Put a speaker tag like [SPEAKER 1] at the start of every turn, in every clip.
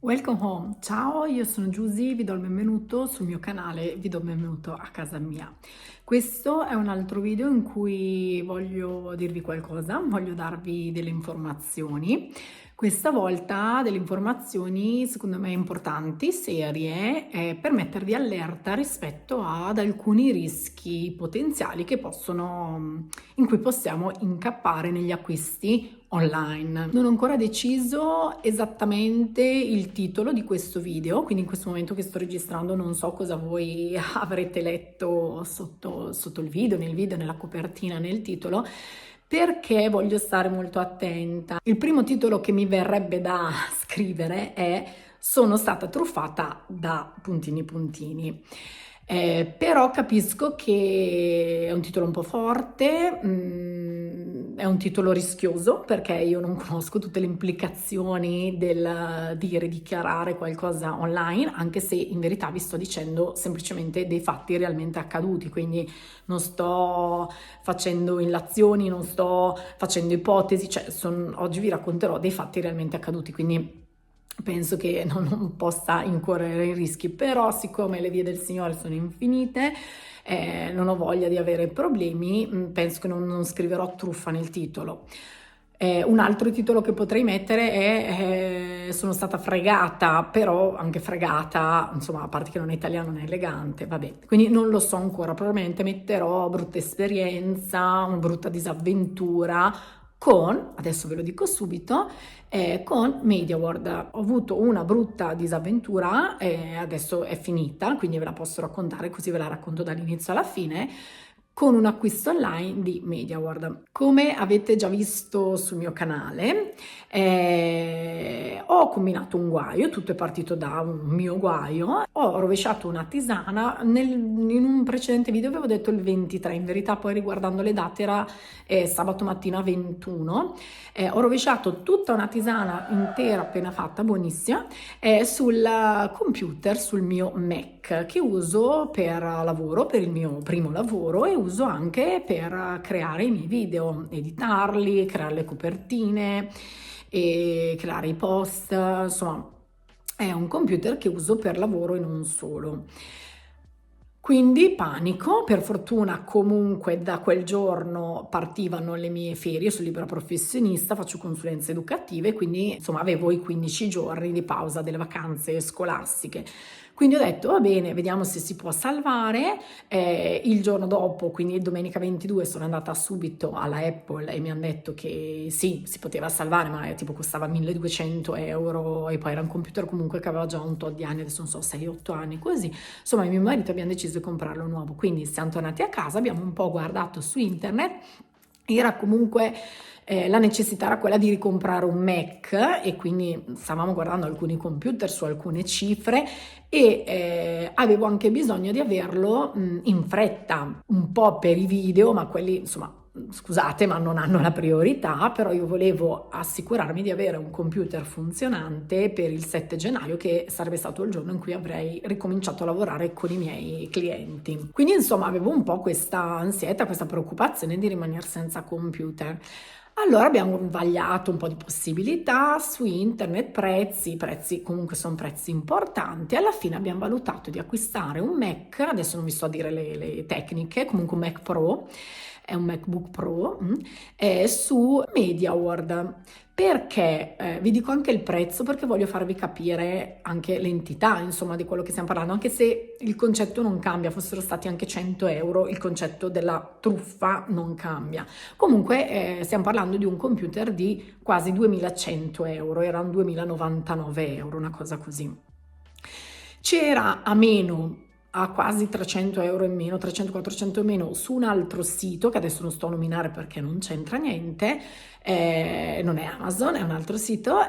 [SPEAKER 1] Welcome home, ciao, io sono Giusy, vi do il benvenuto sul mio canale, vi do il benvenuto a casa mia. Questo è un altro video in cui voglio dirvi qualcosa, voglio darvi delle informazioni. Questa volta delle informazioni secondo me importanti, serie, per mettervi allerta rispetto ad alcuni rischi potenziali in cui possiamo incappare negli acquisti online. Non ho ancora deciso esattamente il titolo di questo video, quindi in questo momento che sto registrando non so cosa voi avrete letto sotto il video, nel video, nella copertina, nel titolo, perché voglio stare molto attenta. Il primo titolo che mi verrebbe da scrivere è "Sono stata truffata da puntini puntini". Però capisco che è un titolo un po' forte, è un titolo rischioso perché io non conosco tutte le implicazioni del dire, dichiarare qualcosa online, anche se in verità vi sto dicendo semplicemente dei fatti realmente accaduti, quindi non sto facendo illazioni, non sto facendo ipotesi, oggi vi racconterò dei fatti realmente accaduti, quindi penso che non possa incorrere in rischi, però siccome le vie del Signore sono infinite, non ho voglia di avere problemi, penso che non scriverò truffa nel titolo. Un altro titolo che potrei mettere è "Sono stata fregata", però anche fregata, insomma, a parte che non è italiano, non è elegante, vabbè, quindi non lo so ancora, probabilmente metterò brutta esperienza, una brutta disavventura adesso ve lo dico subito, con MediaWorld. Ho avuto una brutta disavventura, adesso è finita, quindi ve la posso raccontare, così ve la racconto dall'inizio alla fine, con un acquisto online di MediaWorld. Come avete già visto sul mio canale, ho combinato un guaio, tutto è partito da un mio guaio, ho rovesciato una tisana, in un precedente video avevo detto il 23, in verità poi riguardando le date era sabato mattina 21, ho rovesciato tutta una tisana intera appena fatta, buonissima, sul computer, sul mio Mac, che uso per lavoro, per il mio primo lavoro, e uso anche per creare i miei video, editarli, creare le copertine e creare i post, insomma è un computer che uso per lavoro e non solo. Quindi panico, per fortuna comunque da quel giorno partivano le mie ferie, sono libera professionista, faccio consulenze educative, quindi insomma avevo i 15 giorni di pausa delle vacanze scolastiche. Quindi ho detto va bene, vediamo se si può salvare. Il giorno dopo, quindi domenica 22, sono andata subito alla Apple e mi hanno detto che sì, si poteva salvare, ma tipo costava 1200 euro e poi era un computer comunque che aveva già un tot di anni, adesso non so, 6-8 anni così. Insomma, mio marito abbiamo deciso di comprarlo nuovo, quindi siamo tornati a casa, abbiamo un po' guardato su internet, era comunque la necessità era quella di ricomprare un Mac e quindi stavamo guardando alcuni computer su alcune cifre e avevo anche bisogno di averlo in fretta, un po' per i video, ma quelli insomma scusate ma non hanno la priorità, però io volevo assicurarmi di avere un computer funzionante per il 7 gennaio, che sarebbe stato il giorno in cui avrei ricominciato a lavorare con i miei clienti. Quindi insomma avevo un po' questa ansietta, questa preoccupazione di rimanere senza computer. Allora abbiamo vagliato un po' di possibilità su internet, i prezzi comunque sono prezzi importanti. Alla fine abbiamo valutato di acquistare un Mac, adesso non vi sto a dire le tecniche, comunque un Mac Pro, è un MacBook Pro, su MediaWorld. Perché vi dico anche il prezzo, perché voglio farvi capire anche l'entità, insomma, di quello che stiamo parlando, anche se il concetto non cambia, fossero stati anche 100 euro, il concetto della truffa non cambia. Comunque stiamo parlando di un computer di quasi 2100 euro, erano 2099 euro, una cosa così. C'era a meno, a quasi 300 euro in meno, 300-400 in meno, su un altro sito che adesso non sto a nominare perché non c'entra niente, non è Amazon, è un altro sito,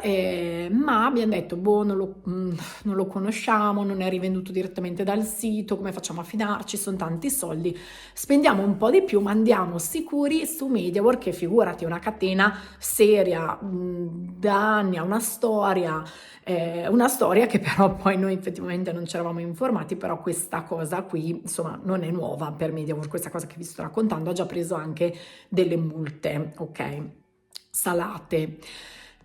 [SPEAKER 1] ma abbiamo detto boh, non lo conosciamo, non è rivenduto direttamente dal sito, come facciamo a fidarci, sono tanti soldi, spendiamo un po' di più, ma andiamo sicuri su MediaWorld, che figurati è una catena seria, da anni, ha una storia che però poi noi effettivamente non ci eravamo informati, però questa cosa qui insomma non è nuova per MediaWorld, questa cosa che vi sto raccontando ha già preso anche delle multe, ok, salate.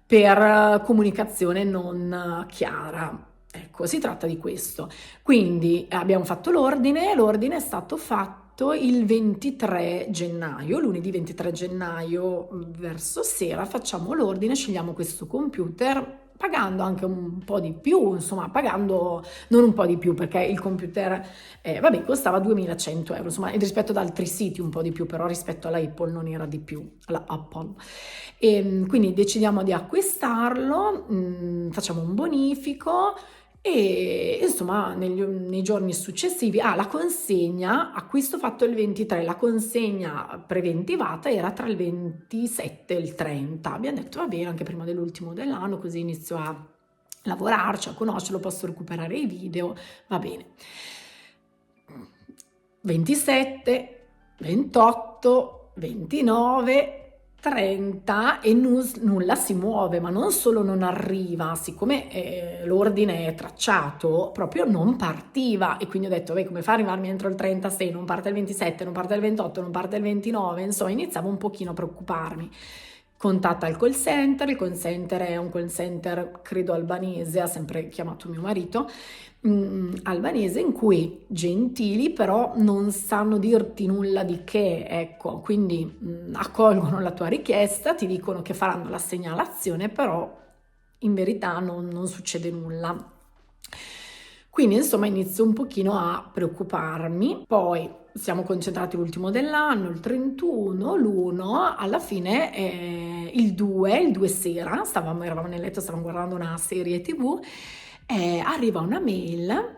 [SPEAKER 1] per comunicazione non chiara. Ecco, si tratta di questo. Quindi abbiamo fatto l'ordine è stato fatto il 23 gennaio, lunedì 23 gennaio verso sera facciamo l'ordine, scegliamo questo computer pagando anche un po' di più, insomma pagando non un po' di più perché il computer vabbè, costava 2100 euro, insomma rispetto ad altri siti un po' di più, però rispetto alla Apple non era di più, alla Apple. E quindi decidiamo di acquistarlo, facciamo un bonifico e insomma nei giorni successivi, la consegna, acquisto fatto il 23, la consegna preventivata era tra il 27 e il 30. Abbiamo detto va bene, anche prima dell'ultimo dell'anno, così inizio a lavorarci, a conoscerlo, posso recuperare i video, va bene. 27, 28, 29, 30 e nulla si muove, ma non solo non arriva, siccome l'ordine è tracciato, proprio non partiva e quindi ho detto, beh, come fa a arrivarmi entro il 36, non parte il 27, non parte il 28, non parte il 29, insomma iniziavo un pochino a preoccuparmi. Contatta il call center è un call center credo albanese, ha sempre chiamato mio marito, albanese, in cui gentili però non sanno dirti nulla di che, ecco, quindi accolgono la tua richiesta, ti dicono che faranno la segnalazione, però in verità non succede nulla. Quindi insomma inizio un pochino a preoccuparmi, poi siamo concentrati l'ultimo dell'anno, il 31, l'1, alla fine il 2 sera, eravamo nel letto, stavamo guardando una serie TV, arriva una mail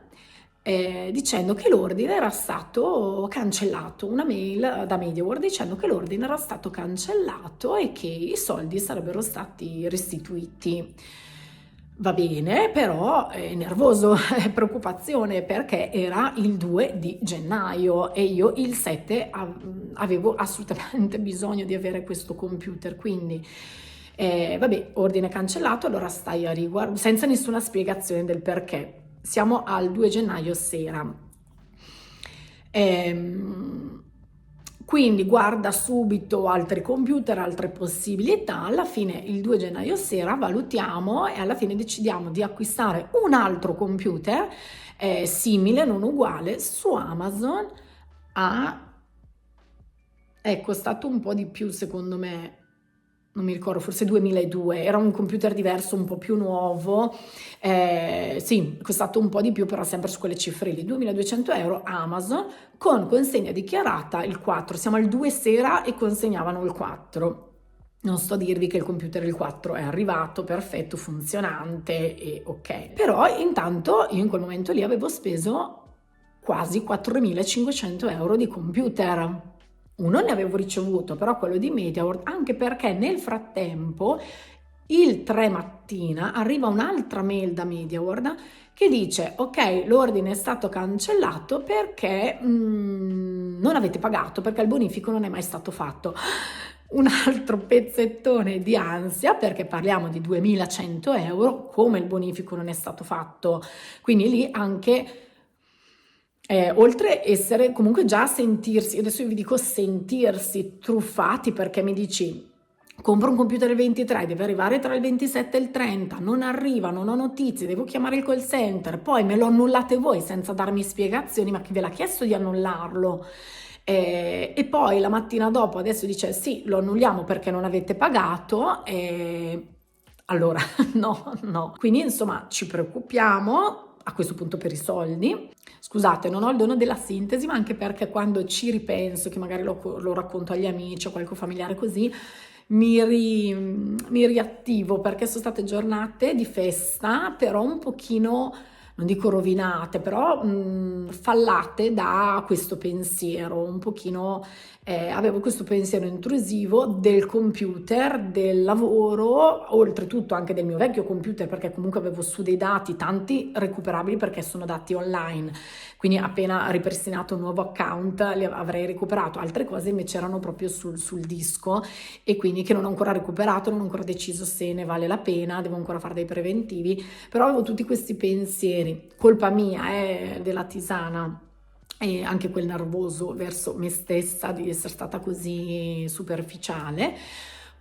[SPEAKER 1] dicendo che l'ordine era stato cancellato, una mail da MediaWorld dicendo che l'ordine era stato cancellato e che i soldi sarebbero stati restituiti. Va bene, però è nervoso, è preoccupazione perché era il 2 di gennaio e io il 7 avevo assolutamente bisogno di avere questo computer, quindi vabbè, ordine cancellato, allora stai a riguardo, senza nessuna spiegazione del perché. Siamo al 2 gennaio sera. Quindi guarda subito altri computer, altre possibilità, alla fine il 2 gennaio sera valutiamo e alla fine decidiamo di acquistare un altro computer simile, non uguale, su Amazon è costato un po' di più secondo me, non mi ricordo, forse 2002, era un computer diverso, un po' più nuovo, sì, è costato un po' di più, però sempre su quelle cifre lì, 2200 euro Amazon, con consegna dichiarata il 4, siamo al 2 sera e consegnavano il 4. Non sto a dirvi che il computer il 4 è arrivato, perfetto, funzionante e ok. Però intanto io in quel momento lì avevo speso quasi 4500 euro di computer. Uno ne avevo ricevuto, però quello di MediaWorld, anche perché nel frattempo, il 3 mattina, arriva un'altra mail da MediaWorld che dice ok, l'ordine è stato cancellato perché non avete pagato, perché il bonifico non è mai stato fatto. Un altro pezzettone di ansia perché parliamo di 2100 euro, come il bonifico non è stato fatto, quindi lì anche oltre essere comunque già sentirsi, adesso io vi dico sentirsi truffati perché mi dici compro un computer il 23, deve arrivare tra il 27 e il 30, non arriva, non ho notizie, devo chiamare il call center, poi me lo annullate voi senza darmi spiegazioni, ma chi ve l'ha chiesto di annullarlo? E poi la mattina dopo adesso dice sì, lo annulliamo perché non avete pagato, allora no. Quindi insomma ci preoccupiamo a questo punto per i soldi. Scusate, non ho il dono della sintesi, ma anche perché quando ci ripenso, che magari lo racconto agli amici o qualche familiare così, mi riattivo perché sono state giornate di festa, però un pochino, non dico rovinate, però fallate da questo pensiero, un pochino avevo questo pensiero intrusivo del computer, del lavoro, oltretutto anche del mio vecchio computer, perché comunque avevo su dei dati, tanti recuperabili perché sono dati online, quindi appena ripristinato un nuovo account li avrei recuperato, altre cose invece erano proprio sul disco e quindi che non ho ancora recuperato, non ho ancora deciso se ne vale la pena, devo ancora fare dei preventivi, però avevo tutti questi pensieri, colpa mia, della tisana e anche quel nervoso verso me stessa di essere stata così superficiale.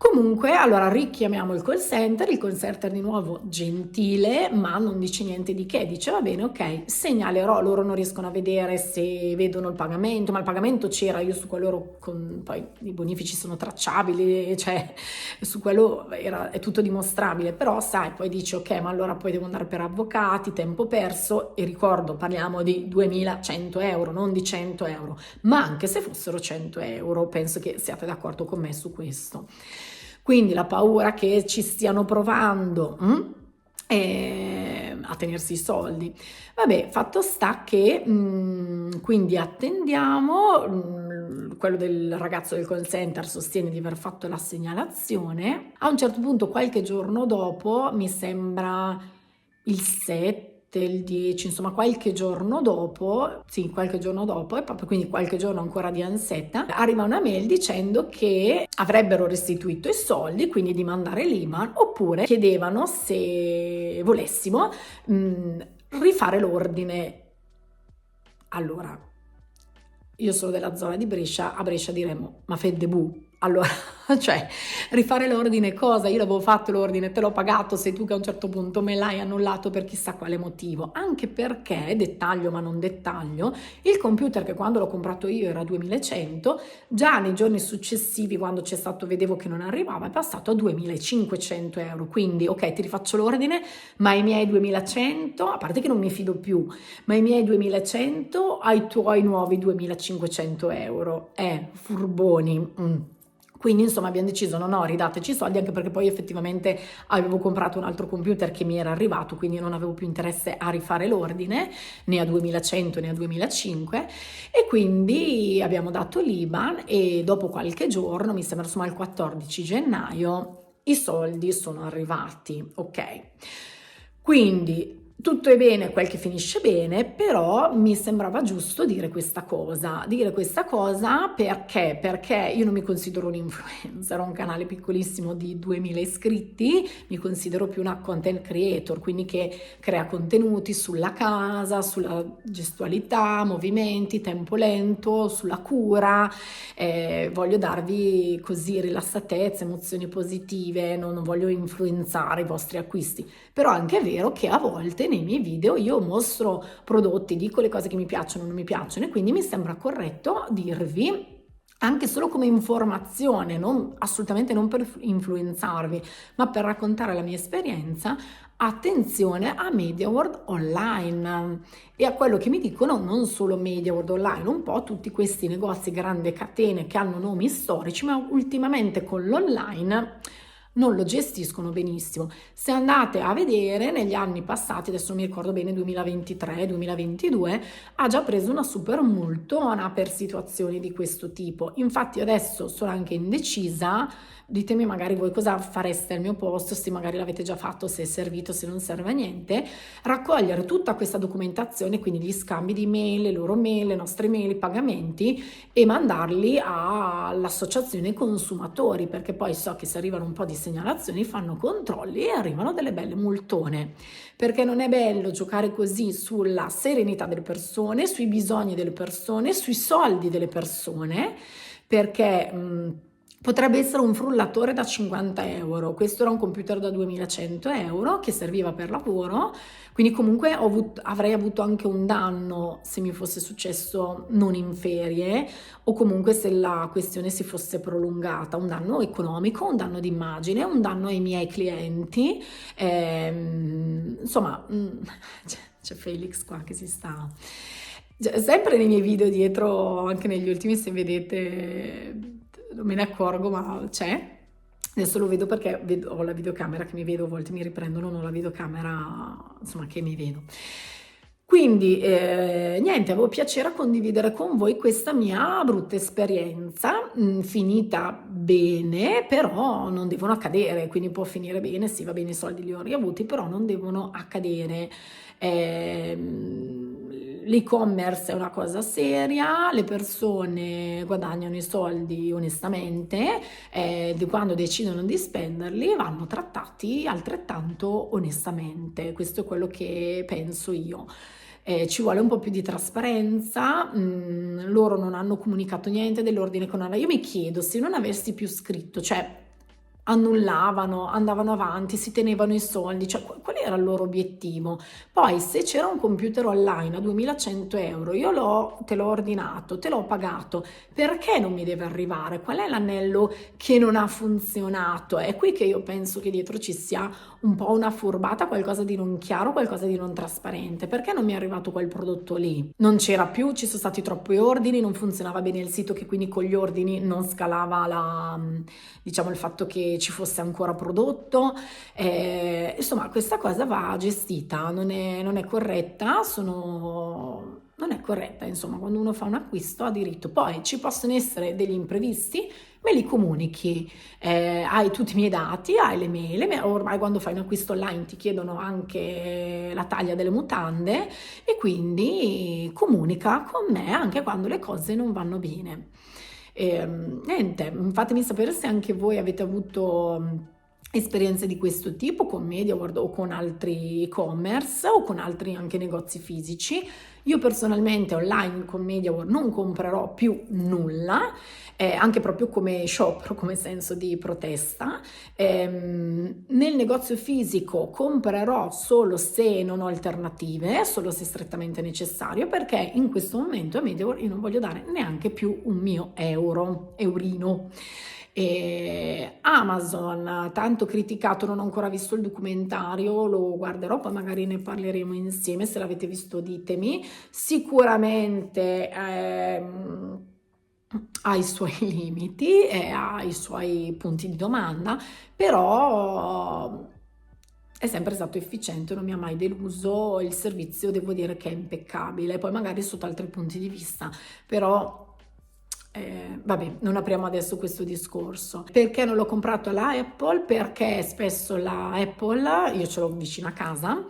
[SPEAKER 1] Comunque, allora richiamiamo il call center di nuovo gentile, ma non dice niente di che, dice va bene, ok, segnalerò, loro non riescono a vedere se vedono il pagamento, ma il pagamento c'era, io su quello poi i bonifici sono tracciabili, cioè su quello è tutto dimostrabile, però sai, poi dici ok, ma allora poi devo andare per avvocati, tempo perso, e ricordo, parliamo di 2100 euro, non di 100 euro, ma anche se fossero 100 euro, penso che siate d'accordo con me su questo. Quindi la paura che ci stiano provando a tenersi i soldi. Vabbè, fatto sta che quindi attendiamo, quello del ragazzo del call center sostiene di aver fatto la segnalazione. A un certo punto, qualche giorno dopo, mi sembra il 7, il 10, insomma qualche giorno dopo, sì, qualche giorno dopo, e proprio quindi qualche giorno ancora di ansetta, arriva una mail dicendo che avrebbero restituito i soldi, quindi di mandare l'IBAN, oppure chiedevano se volessimo rifare l'ordine. Allora, io sono della zona di Brescia, a Brescia diremmo, ma fedde bu. Allora, cioè, rifare l'ordine cosa? Io l'avevo fatto l'ordine, te l'ho pagato, sei tu che a un certo punto me l'hai annullato per chissà quale motivo. Anche perché, dettaglio ma non dettaglio, il computer che quando l'ho comprato io era 2100, già nei giorni successivi quando c'è stato, vedevo che non arrivava, è passato a 2500 euro. Quindi, ok, ti rifaccio l'ordine, ma i miei 2100, a parte che non mi fido più, ma i miei 2100 ai tuoi nuovi 2500 euro. Furboni. Quindi insomma abbiamo deciso no, ridateci i soldi, anche perché poi effettivamente avevo comprato un altro computer che mi era arrivato, quindi non avevo più interesse a rifare l'ordine, né a 2100 né a 2005, e quindi abbiamo dato l'IBAN e dopo qualche giorno, mi sembra insomma il 14 gennaio, i soldi sono arrivati, ok? Quindi tutto è bene quel che finisce bene, però mi sembrava giusto dire questa cosa perché? Perché io non mi considero un influencer, ho un canale piccolissimo di 2000 iscritti, mi considero più una content creator, quindi che crea contenuti sulla casa, sulla gestualità, movimenti, tempo lento, sulla cura, voglio darvi così rilassatezza, emozioni positive, non voglio influenzare i vostri acquisti, però anche è vero che a volte nei miei video io mostro prodotti, dico le cose che mi piacciono o non mi piacciono, e quindi mi sembra corretto dirvi anche solo come informazione, assolutamente non per influenzarvi, ma per raccontare la mia esperienza. Attenzione a MediaWorld Online e a quello che mi dicono non solo MediaWorld Online, un po' tutti questi negozi, grandi catene che hanno nomi storici, ma ultimamente con l'online non lo gestiscono benissimo. Se andate a vedere negli anni passati, adesso non mi ricordo bene, 2023-2022, ha già preso una super multona per situazioni di questo tipo. Infatti adesso sono anche indecisa, ditemi magari voi cosa fareste al mio posto, se magari l'avete già fatto, se è servito, se non serve a niente, raccogliere tutta questa documentazione, quindi gli scambi di mail, le loro mail, le nostre mail, i pagamenti, e mandarli all'associazione consumatori, perché poi so che se arrivano un po' di segnalazioni fanno controlli e arrivano delle belle multone, perché non è bello giocare così sulla serenità delle persone, sui bisogni delle persone, sui soldi delle persone, perché potrebbe essere un frullatore da 50 euro, questo era un computer da 2100 euro che serviva per lavoro, quindi comunque avrei avuto anche un danno se mi fosse successo non in ferie, o comunque se la questione si fosse prolungata, un danno economico, un danno d'immagine, un danno ai miei clienti, insomma c'è Felix qua che si sta... Sempre nei miei video dietro, anche negli ultimi, se vedete, non me ne accorgo, ma c'è. Adesso lo vedo perché ho la videocamera che mi vedo, a volte mi riprendono, non la videocamera, insomma, che mi vedo. Quindi, niente, avevo piacere a condividere con voi questa mia brutta esperienza, finita bene, però non devono accadere, quindi può finire bene, sì, va bene, i soldi li ho riavuti, però non devono accadere. L'e-commerce è una cosa seria, le persone guadagnano i soldi onestamente, quando decidono di spenderli vanno trattati altrettanto onestamente, questo è quello che penso io. Ci vuole un po' più di trasparenza, loro non hanno comunicato niente dell'ordine con Io mi chiedo, se non avessi più scritto, cioè annullavano, andavano avanti, si tenevano i soldi, cioè qual era il loro obiettivo? Poi se c'era un computer online a 2100 euro, te l'ho ordinato, te l'ho pagato, perché non mi deve arrivare? Qual è l'anello che non ha funzionato? È qui che io penso che dietro ci sia un po' una furbata, qualcosa di non chiaro, qualcosa di non trasparente. Perché non mi è arrivato quel prodotto lì? Non c'era più, ci sono stati troppi ordini, non funzionava bene il sito, che quindi con gli ordini non scalava diciamo, il fatto che ci fosse ancora prodotto. Insomma, questa cosa va gestita, non è corretta, non è corretta, insomma, quando uno fa un acquisto ha diritto. Poi ci possono essere degli imprevisti, me li comunichi, hai tutti i miei dati, hai le mail, ormai quando fai un acquisto online ti chiedono anche la taglia delle mutande, e quindi comunica con me anche quando le cose non vanno bene. Niente, fatemi sapere se anche voi avete avuto esperienze di questo tipo con MediaWorld o con altri e-commerce o con altri anche negozi fisici. Io personalmente online con MediaWorld non comprerò più nulla, anche proprio come sciopero, come senso di protesta. Nel negozio fisico comprerò solo se non ho alternative, solo se strettamente necessario, perché in questo momento a MediaWorld io non voglio dare neanche più un mio eurino. Amazon, tanto criticato, non ho ancora visto il documentario, lo guarderò, poi magari ne parleremo insieme. Se l'avete visto ditemi. Sicuramente ha i suoi limiti e ha i suoi punti di domanda, però è sempre stato efficiente, non mi ha mai deluso, il servizio devo dire che è impeccabile, poi magari sotto altri punti di vista, però vabbè, non apriamo adesso questo discorso. Perché non l'ho comprato alla Apple? Perché spesso la Apple, io ce l'ho vicino a casa,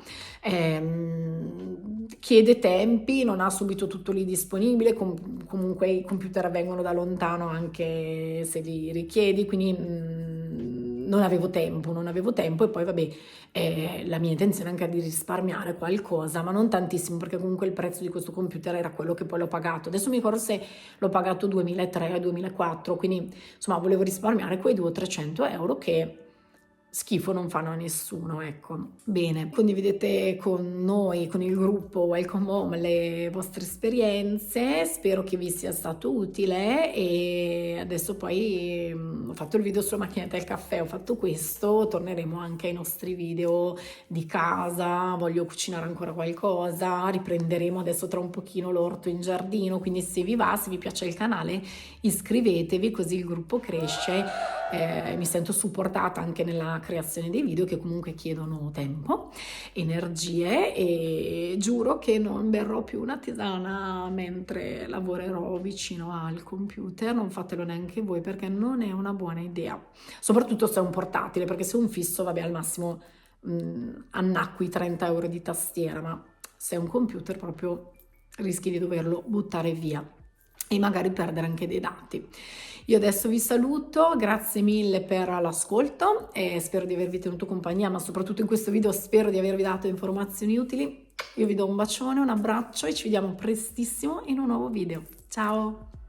[SPEAKER 1] chiede tempi, non ha subito tutto lì disponibile, comunque i computer vengono da lontano anche se li richiedi, quindi non avevo tempo, e poi vabbè, la mia intenzione è anche di risparmiare qualcosa, ma non tantissimo, perché comunque il prezzo di questo computer era quello che poi l'ho pagato. Adesso mi ricordo se l'ho pagato 2003-2004, quindi insomma volevo risparmiare quei 200-300 euro che schifo non fanno a nessuno, ecco. Bene, condividete con noi, con il gruppo Welcome Home, le vostre esperienze, spero che vi sia stato utile, e adesso poi ho fatto il video sulla macchinetta del caffè, ho fatto questo, torneremo anche ai nostri video di casa, voglio cucinare ancora qualcosa, riprenderemo adesso tra un pochino l'orto in giardino, quindi se vi va, se vi piace il canale, iscrivetevi così il gruppo cresce, mi sento supportata anche nella creazione dei video che comunque chiedono tempo, energie, e giuro che non berrò più una tisana mentre lavorerò vicino al computer, non fatelo neanche voi perché non è una buona idea, soprattutto se è un portatile, perché se è un fisso vabbè al massimo annacqui 30 euro di tastiera, ma se è un computer proprio rischi di doverlo buttare via e magari perdere anche dei dati. Io adesso vi saluto, grazie mille per l'ascolto e spero di avervi tenuto compagnia, ma soprattutto in questo video spero di avervi dato informazioni utili. Io vi do un bacione, un abbraccio e ci vediamo prestissimo in un nuovo video. Ciao!